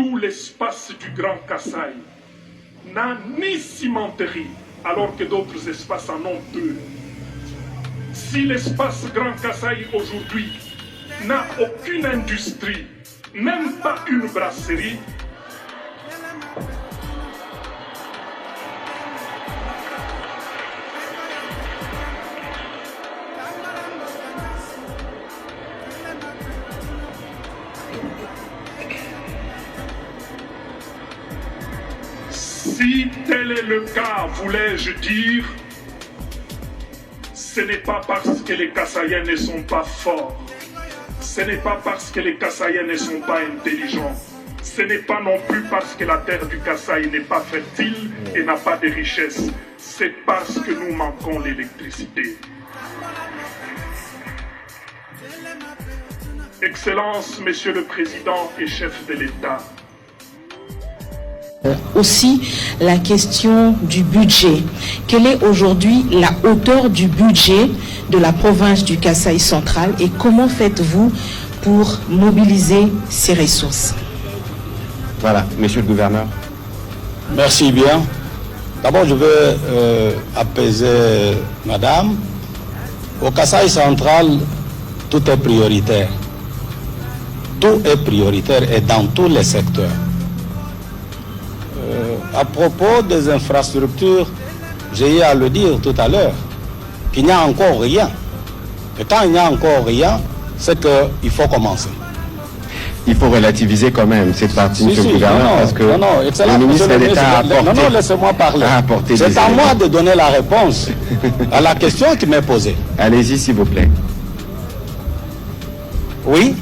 Tout l'espace du Grand Kasaï n'a ni cimenterie, alors que d'autres espaces en ont deux. Si l'espace Grand Kasaï aujourd'hui n'a aucune industrie, même pas une brasserie, si tel est le cas, voulais-je dire, ce n'est pas parce que les Kasaïens ne sont pas forts, ce n'est pas parce que les Kasaïens ne sont pas intelligents, ce n'est pas non plus parce que la terre du Kasaï n'est pas fertile et n'a pas de richesse, c'est parce que nous manquons l'électricité. Excellence, Monsieur le Président et chef de l'État. Aussi la question du budget. Quelle est aujourd'hui la hauteur du budget de la province du Kasaï central et comment faites-vous pour mobiliser ces ressources? Voilà, Monsieur le gouverneur. Merci bien. D'abord, je veux apaiser Madame. Au Kasaï central, tout est prioritaire. Tout est prioritaire et dans tous les secteurs. À propos des infrastructures, j'ai eu à le dire tout à l'heure, qu'il n'y a encore rien. Et quand il n'y a encore rien, c'est qu'il faut commencer. Il faut relativiser quand même cette partie, Monsieur le gouverneur, parce que le ministre de l'État a apporté... Non, laissez-moi parler. C'est à moi de donner la réponse à la question qui m'est posée. Allez-y, s'il vous plaît. Oui.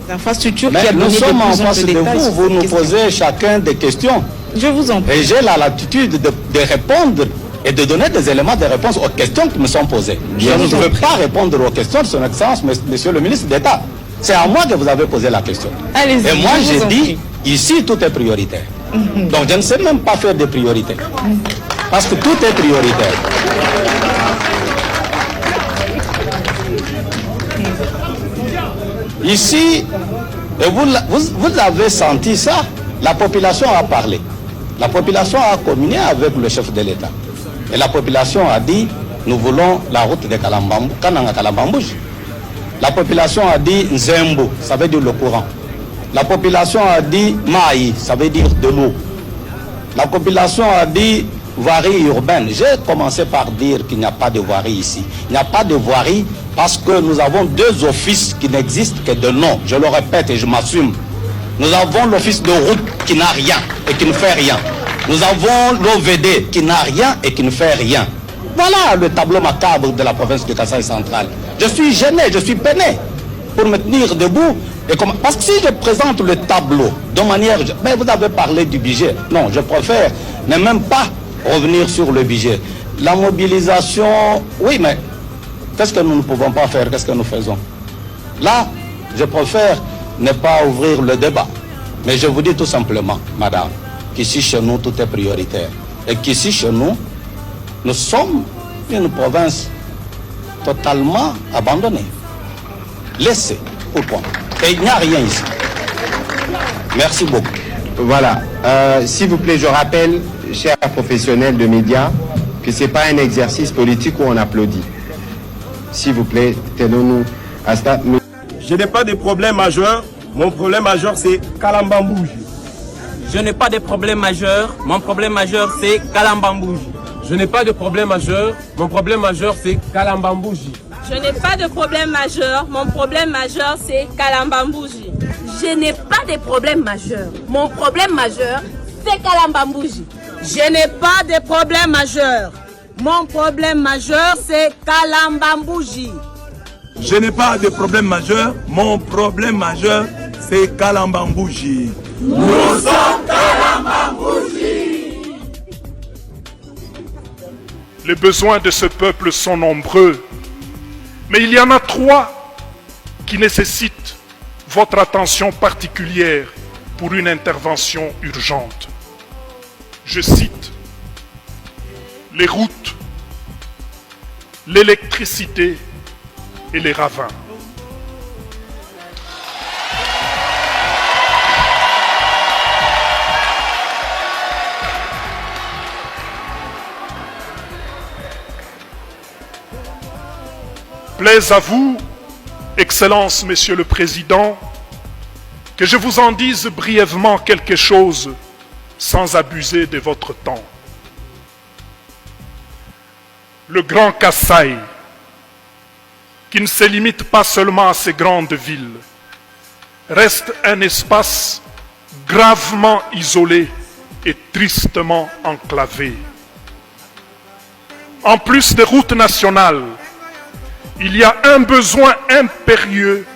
L'infrastructure Mais qui a nous donné sommes en de face de vous, vous nous posez chacun des questions. Je vous en prie. Et j'ai la latitude de répondre et de donner des éléments de réponse aux questions qui me sont posées. Je ne veux pas répondre aux questions de son Excellence, Monsieur le ministre d'État. C'est à moi que vous avez posé la question. Et moi, j'ai dit, ici, tout est prioritaire. Donc, je ne sais même pas faire des priorités. Parce que tout est prioritaire. Ici, et vous avez senti ça, la population a parlé. La population a communié avec le chef de l'État. Et la population a dit, nous voulons la route de Kananga Kalambambouj. La population a dit Nzembo, ça veut dire le courant. La population a dit Maï, ça veut dire de l'eau. La population a dit voirie urbaine. J'ai commencé par dire qu'il n'y a pas de voirie ici. Il n'y a pas de voirie parce que nous avons deux offices qui n'existent que de nom. Je le répète et je m'assume. Nous avons l'office de route qui n'a rien et qui ne fait rien. Nous avons l'OVD qui n'a rien et qui ne fait rien. Voilà le tableau macabre de la province de Kasaï central. Je suis gêné, je suis peiné pour me tenir debout. Parce que si je présente le tableau de manière... Mais vous avez parlé du budget. Non, je préfère ne même pas revenir sur le budget. La mobilisation... Oui, mais qu'est-ce que nous ne pouvons pas faire? Qu'est-ce que nous faisons? Là, je préfère ne pas ouvrir le débat. Mais je vous dis tout simplement, madame, qu'ici chez nous, tout est prioritaire. Et qu'ici chez nous, nous sommes une province totalement abandonnée. Laissée au point. Et il n'y a rien ici. Merci beaucoup. Voilà. S'il vous plaît, je rappelle, chers professionnels de médias, que ce n'est pas un exercice politique où on applaudit. S'il vous plaît, tenons-nous à ça. Je n'ai pas de problème majeur. Mon problème majeur, c'est Kalambambouj. Je n'ai pas de problème majeur. Mon problème majeur, c'est Kalambambouj. Je n'ai pas de problème majeur. Mon problème majeur, c'est Kalambambouji. Je n'ai pas de problème majeur. Mon problème majeur, c'est Kalambambouji. Je n'ai pas de problème majeur. Mon problème majeur, c'est Kalambambouji. Je n'ai pas de problème majeur. Mon problème majeur, c'est Kalambambouji. Je n'ai pas de problème majeur. Mon problème majeur, c'est Kalambambouji. Nous sommes Kalambambouji. Les besoins de ce peuple sont nombreux, mais il y en a 3 qui nécessitent votre attention particulière pour une intervention urgente. Je cite les routes, l'électricité et les ravins. Plaise à vous, Excellence, Monsieur le Président, que je vous en dise brièvement quelque chose sans abuser de votre temps. Le Grand Kasaï, qui ne se limite pas seulement à ces grandes villes, reste un espace gravement isolé et tristement enclavé. En plus des routes nationales, il y a un besoin impérieux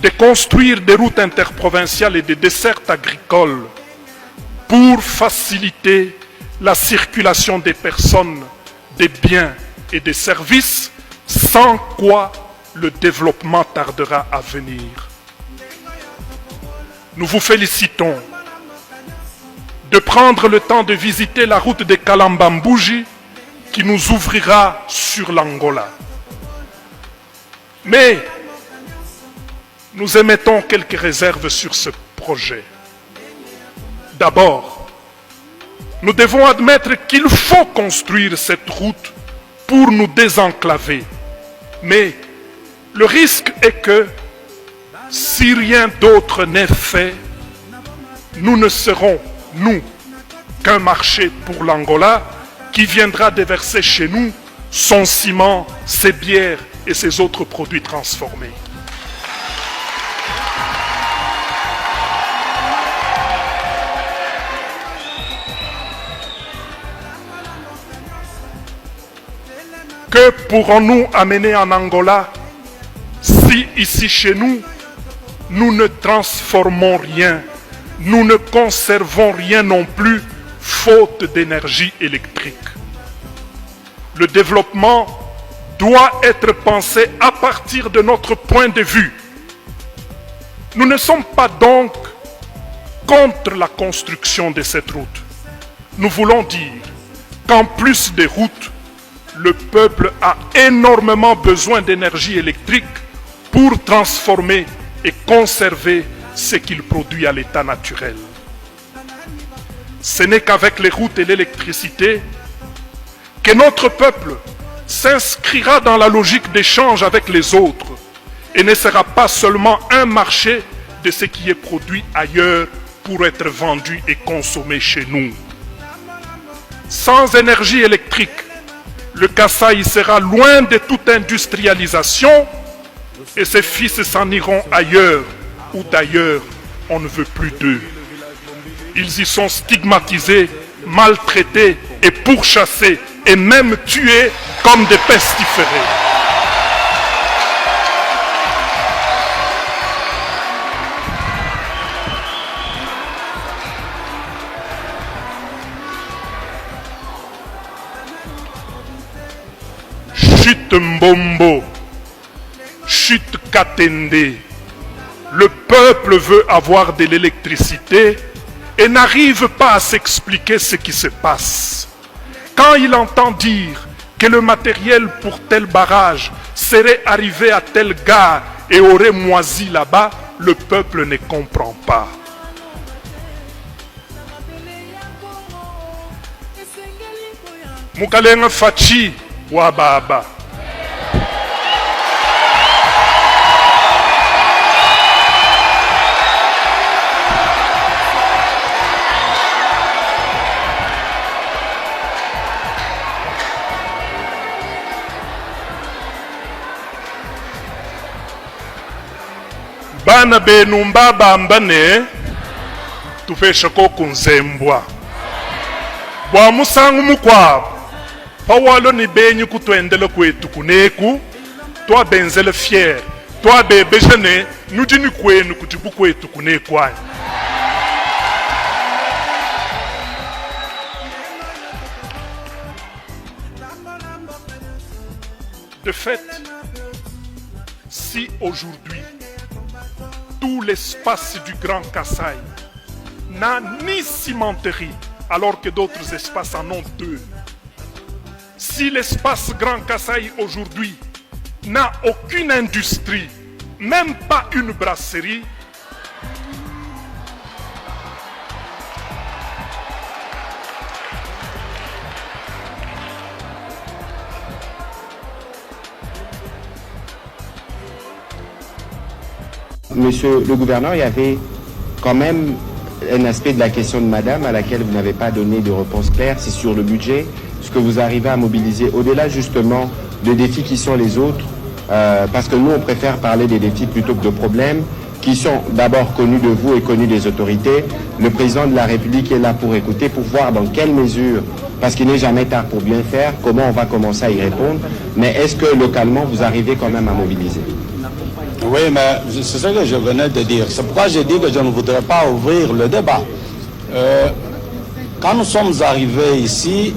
de construire des routes interprovinciales et des dessertes agricoles pour faciliter la circulation des personnes, des biens et des services, sans quoi le développement tardera à venir. Nous vous félicitons de prendre le temps de visiter la route de Kalamba-Mbuji qui nous ouvrira sur l'Angola. Mais nous émettons quelques réserves sur ce projet. D'abord, nous devons admettre qu'il faut construire cette route pour nous désenclaver. Mais le risque est que, si rien d'autre n'est fait, nous ne serons, nous, qu'un marché pour l'Angola qui viendra déverser chez nous son ciment, ses bières et ses autres produits transformés. Que pourrons-nous amener en Angola si ici chez nous, nous ne transformons rien, nous ne conservons rien non plus, faute d'énergie électrique? Le développement doit être pensé à partir de notre point de vue. Nous ne sommes pas donc contre la construction de cette route. Nous voulons dire qu'en plus des routes, le peuple a énormément besoin d'énergie électrique pour transformer et conserver ce qu'il produit à l'état naturel. Ce n'est qu'avec les routes et l'électricité que notre peuple s'inscrira dans la logique d'échange avec les autres et ne sera pas seulement un marché de ce qui est produit ailleurs pour être vendu et consommé chez nous. Sans énergie électrique, le Kasaï sera loin de toute industrialisation et ses fils s'en iront ailleurs où d'ailleurs on ne veut plus d'eux. Ils y sont stigmatisés, maltraités et pourchassés et même tués comme des pestiférés. Chute Mbombo, chute Katende, le peuple veut avoir de l'électricité et n'arrive pas à s'expliquer ce qui se passe. Quand il entend dire que le matériel pour tel barrage serait arrivé à telle gare et aurait moisi là-bas, le peuple ne comprend pas. Mukalenga Fachi Wababa. Bana benu mbabambane tufesha ko kunzembwa bwa musangu mukwabo pawalo ni benyi kutwendele kwetu kuneku twabenzele fier twabebejane nudini kwenu kutibu kwetu kunekwani. De fait, si aujourd'hui tout l'espace du Grand Kasaï n'a ni cimenterie, alors que d'autres espaces en ont deux. Si l'espace Grand Kasaï aujourd'hui n'a aucune industrie, même pas une brasserie, Monsieur le gouverneur, il y avait quand même un aspect de la question de madame à laquelle vous n'avez pas donné de réponse claire, c'est sur le budget, ce que vous arrivez à mobiliser au-delà justement des défis qui sont les autres, parce que nous on préfère parler des défis plutôt que de problèmes qui sont d'abord connus de vous et connus des autorités. Le président de la République est là pour écouter, pour voir dans quelle mesure, parce qu'il n'est jamais tard pour bien faire, comment on va commencer à y répondre, mais est-ce que localement vous arrivez quand même à mobiliser? Oui, mais c'est ce que je venais de dire. C'est pourquoi j'ai dit que je ne voudrais pas ouvrir le débat. Quand nous sommes arrivés ici,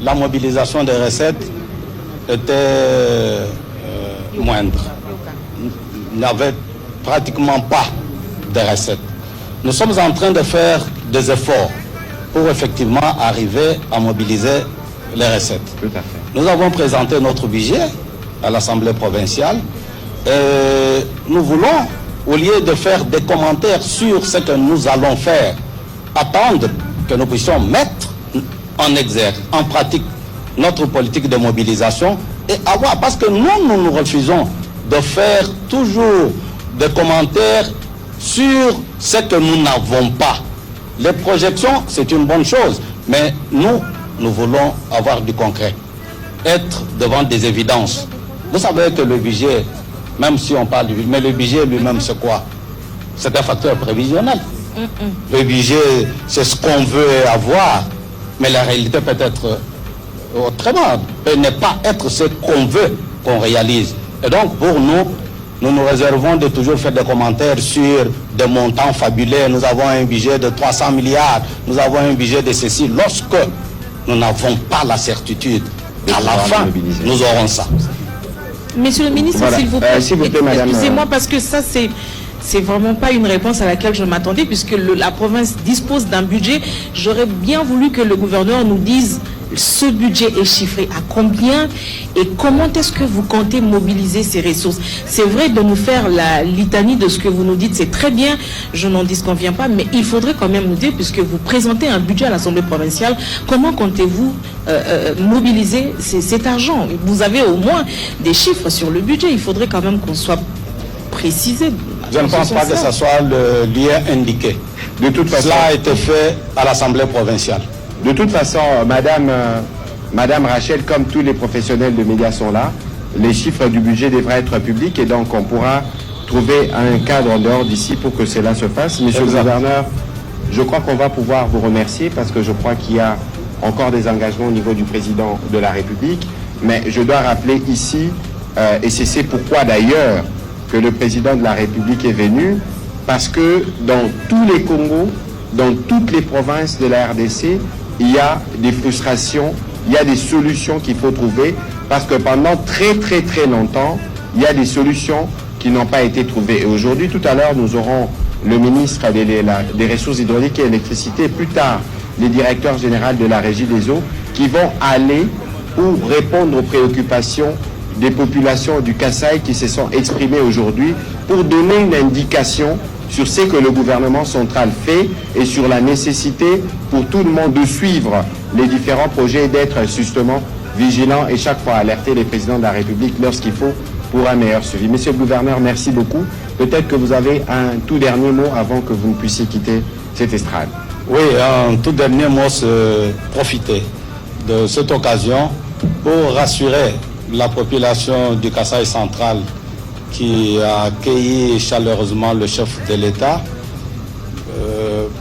la mobilisation des recettes était moindre. Il n'y avait pratiquement pas de recettes. Nous sommes en train de faire des efforts pour effectivement arriver à mobiliser les recettes. Tout à fait. Nous avons présenté notre budget à l'Assemblée provinciale. Nous voulons, au lieu de faire des commentaires sur ce que nous allons faire, attendre que nous puissions mettre en exergue, en pratique, notre politique de mobilisation et avoir, parce que nous refusons de faire toujours des commentaires sur ce que nous n'avons pas. Les projections, c'est une bonne chose, mais nous voulons avoir du concret, être devant des évidences. Vous savez que le budget, même si on parle du budget, mais le budget lui-même, c'est quoi? C'est un facteur prévisionnel. Le budget, c'est ce qu'on veut avoir, mais la réalité peut être autrement, peut ne pas être ce qu'on veut qu'on réalise. Et donc, pour nous nous réservons de toujours faire des commentaires sur des montants fabuleux. Nous avons un budget de 300 milliards, nous avons un budget de ceci, lorsque nous n'avons pas la certitude qu'à la fin, nous aurons ça. Monsieur le ministre, Voilà. s'il vous plaît, madame. excusez-moi parce que ça c'est vraiment pas une réponse à laquelle je m'attendais, puisque la province dispose d'un budget. J'aurais bien voulu que le gouverneur nous dise ce budget est chiffré à combien et comment est-ce que vous comptez mobiliser ces ressources. C'est vrai de nous faire la litanie de ce que vous nous dites, c'est très bien, je n'en disconviens pas, mais il faudrait quand même nous dire, puisque vous présentez un budget à l'Assemblée provinciale, comment comptez-vous mobiliser cet argent? Vous avez au moins des chiffres sur le budget, il faudrait quand même qu'on soit précisé. Je ne pense pas que ce soit le lien indiqué. De toute façon, cela a été fait à l'Assemblée provinciale. De toute façon, Madame Rachel, comme tous les professionnels de médias sont là, les chiffres du budget devraient être publics et donc on pourra trouver un cadre en dehors d'ici pour que cela se fasse. Monsieur le gouverneur, je crois qu'on va pouvoir vous remercier parce que je crois qu'il y a encore des engagements au niveau du président de la République. Mais je dois rappeler ici, et c'est pourquoi d'ailleurs que le président de la République est venu, parce que dans tous les Congos, dans toutes les provinces de la RDC, il y a des frustrations, il y a des solutions qu'il faut trouver, parce que pendant très très très longtemps, il y a des solutions qui n'ont pas été trouvées. Et aujourd'hui, tout à l'heure, nous aurons le ministre des Ressources hydrauliques et électricité, plus tard, les directeurs généraux de la Régie des eaux, qui vont aller pour répondre aux préoccupations des populations du Kasaï qui se sont exprimées aujourd'hui, pour donner une indication sur ce que le gouvernement central fait et sur la nécessité pour tout le monde de suivre les différents projets et d'être justement vigilant et chaque fois alerter les présidents de la République lorsqu'il faut pour un meilleur suivi. Monsieur le gouverneur, merci beaucoup. Peut-être que vous avez un tout dernier mot avant que vous ne puissiez quitter cette estrade. Oui, un tout dernier mot, c'est profiter de cette occasion pour rassurer la population du Kasaï central qui a accueilli chaleureusement le chef de l'État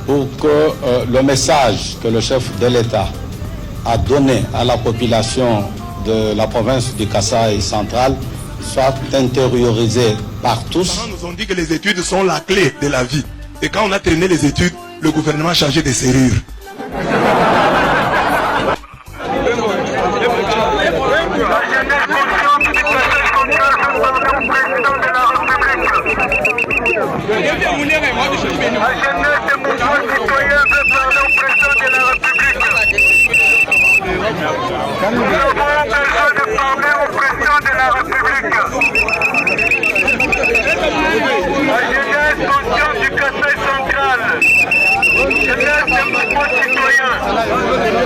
pour que le message que le chef de l'État a donné à la population de la province du Kasaï central soit intériorisé par tous. Nous ont dit que les études sont la clé de la vie. Et quand on a terminé les études, le gouvernement a changé de serrure.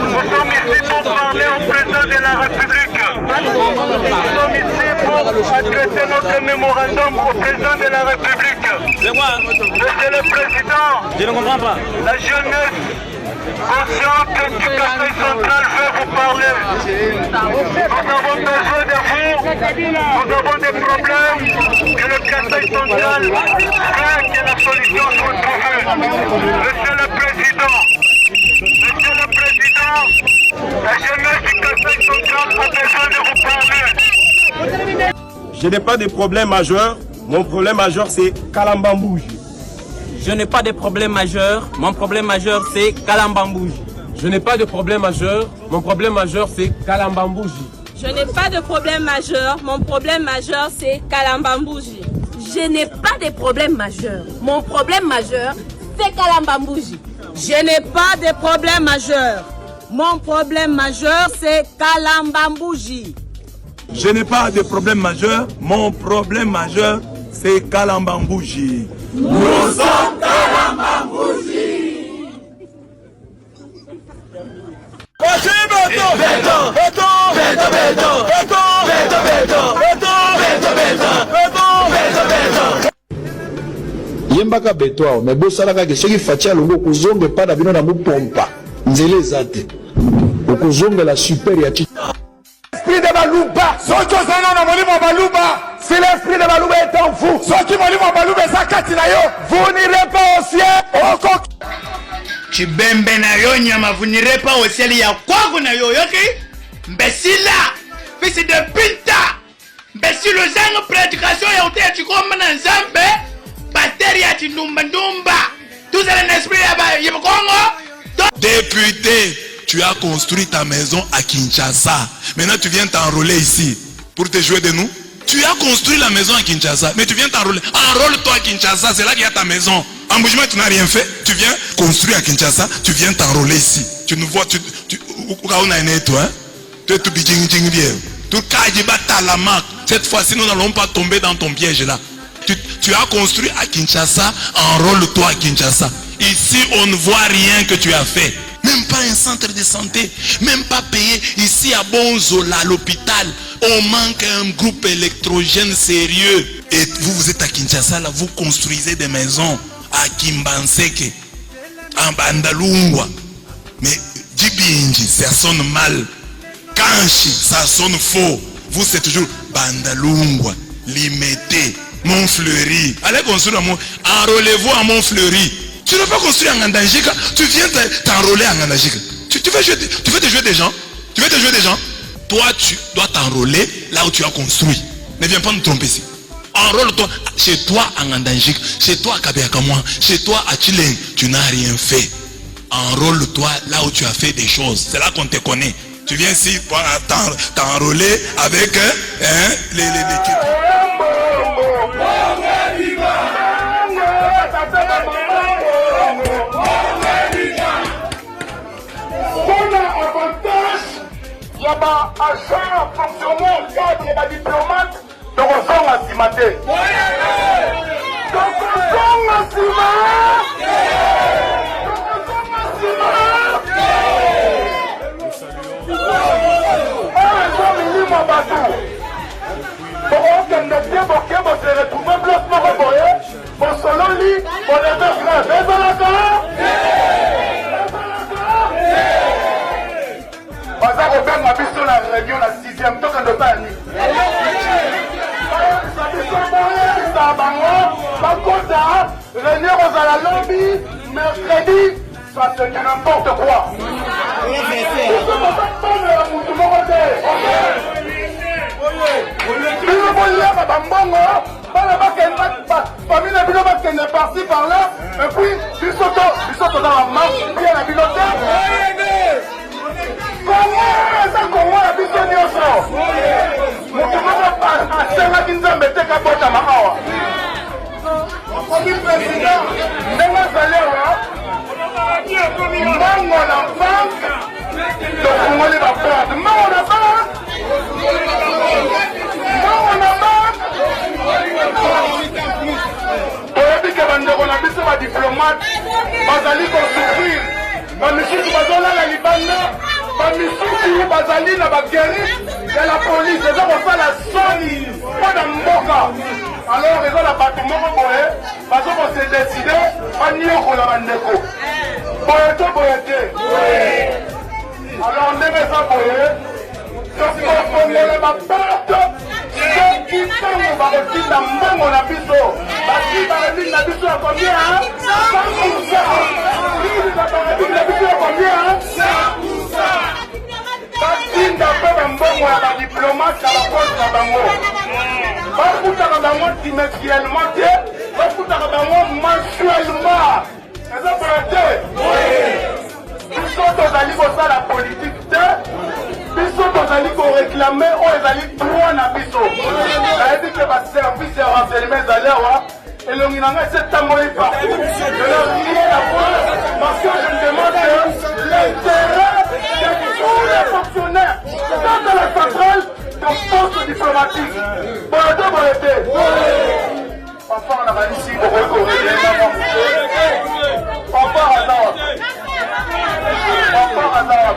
Nous sommes ici pour adresser notre mémoire. mémorandum au président de la République. Monsieur le Président, Je ne comprends pas. la jeunesse consciente du Kasaï central veut vous parler. Nous avons besoin de vous, nous avons des problèmes, et le Kasaï central veut que la solution soit trouvée. Monsieur le Président, la jeunesse du Kasaï central a besoin de vous parler. Je n'ai pas de problème majeur. Mon problème majeur, c'est Kalambambouji. Je n'ai pas de problème majeur. Mon problème majeur, c'est Kalambambouji. Je n'ai pas de problème majeur. Mon problème majeur, c'est Kalambambouji. Je n'ai pas de problème majeur. Mon problème majeur, c'est Kalambambouji. Je n'ai pas de problème majeur. Mon problème majeur, c'est Kalambambouji. Je n'ai pas de problème majeur. Mon problème majeur, c'est Kalambambouji. Je n'ai pas de problème majeur. Mon problème majeur, c'est Kalambambouji. Nous sommes Kalambambouji. yembaka beto awa me bosalaka ke soki faci alongo okozonga epai na bino na mopompa nzela eza te okozongela super ya L'esprit de Balouba, soki ozana na molimo Balouba, si l'esprit de Balouba est en vous, soki molimo Balouba eza kati na yo, vous n'irez pas au ciel. Chibembe na yo nyama, vous n'irez pas au ciel. Ya kwaku na yo yoki mbesila fils de pinta mbesilo zangu prédication ya utea chikoma na nzambe bactérie ya chinumba ndumba tout ça l'esprit ya Congo. Député, tu as construit ta maison à Kinshasa. Maintenant tu viens t'enrôler ici pour te jouer de nous. Tu as construit la maison à Kinshasa, mais tu viens t'enrôler. Enrôle-toi à Kinshasa, c'est là qu'il y a ta maison. En bougement, tu n'as rien fait. Tu viens construire à Kinshasa, tu viens t'enrôler ici. Tu nous vois, tu es tout bien. Cette fois-ci, nous n'allons pas tomber dans ton piège là. Tu as construit à Kinshasa, enrôle-toi à Kinshasa. Ici, on ne voit rien que tu as fait. Même pas un centre de santé, même pas payé. Ici à Bonzola, l'hôpital, on manque un groupe électrogène sérieux. Et vous êtes à Kinshasa, là, vous construisez des maisons à Kimbanseke, en Bandalungwa. Mais Djibinji, ça sonne mal. Kanchi, ça sonne faux. Vous, c'est toujours Bandalungwa, Limité, Montfleury. Allez construire à Mont... Enrôlez-vous à Montfleury. Tu ne veux pas construire en Ngandajika, tu viens t'enrôler en Ngandajika. Tu veux te jouer des gens. Tu veux te jouer des gens. Toi, tu dois t'enrôler là où tu as construit. Ne viens pas nous tromper ici. Enrôle-toi chez toi en Ngandajika, chez toi à Kabeakamoa, chez toi à Chileng. Tu n'as rien fait. Enrôle-toi là où tu as fait des choses. C'est là qu'on te connaît. Tu viens ici pour t'enrôler avec les agent, fonctionnaire, cadre et diplomate, donc on s'en a cimaté. Donc on s'en a cimaté. Réunion aux à la lobby, mercredi, ça c'est n'importe quoi. Par-ci par-là, et puis du saut dans la marche, puis à la bibliothèque. Comment ça comment la bibliothèque? Mon commandant a serré qui nous a mis à boîte à ma hawa. Premier président, Néma Zalewa, Mango la banque, le Congolais va perdre. Mango la banque, Mango la banque. Pour que bandeko na biso ba diplomate, bazali ko souffrir. Ba misusu bazola la libanda, ba misusu bazali na ba guerre de la police, eza ko sala soni, pas de mboka. Alors, ils ont la bâtiment parce qu'on s'est décidé à n'y avoir la bandeko. Boyete, boyete. Alors, on devait ça boyer. Donc, on est ma perte. Ceux qui sont au Barotique dans mon abisso. Basi Barotique l'abisso à combien? 100%. Qui nous a Barotique l'abisso à combien? 100%. Basi d'après Mbongo à la diplomate à la poste à Bango. Bakutaka bango trimestriellement te, bakutaka bango mensuellement. Eza pour te. Biso tozali kosala politique te, biso tozali koréclame oyo ezali droit na biso. Nayebi ke baservice ya renseignement ezali awa, elongi na ngai setamboli partout. Je leur rien à voir, parce que je me demande l'intérêt de tous les fonctionnaires dans la centrale de poste diplomatique. Boyete, boyete. Papa, on a mal ici pour recorriger. Papa, Hazard. Papa, Hazard.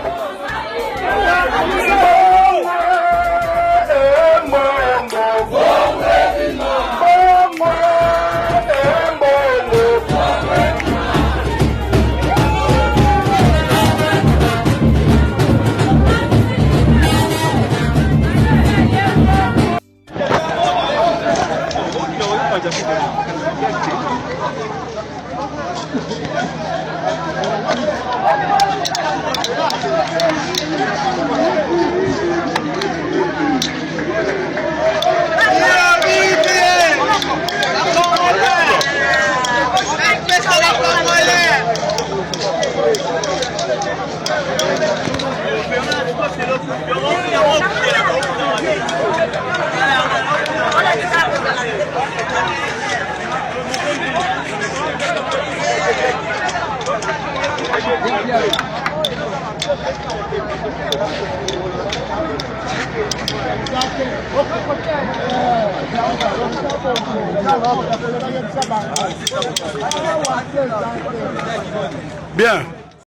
Bien.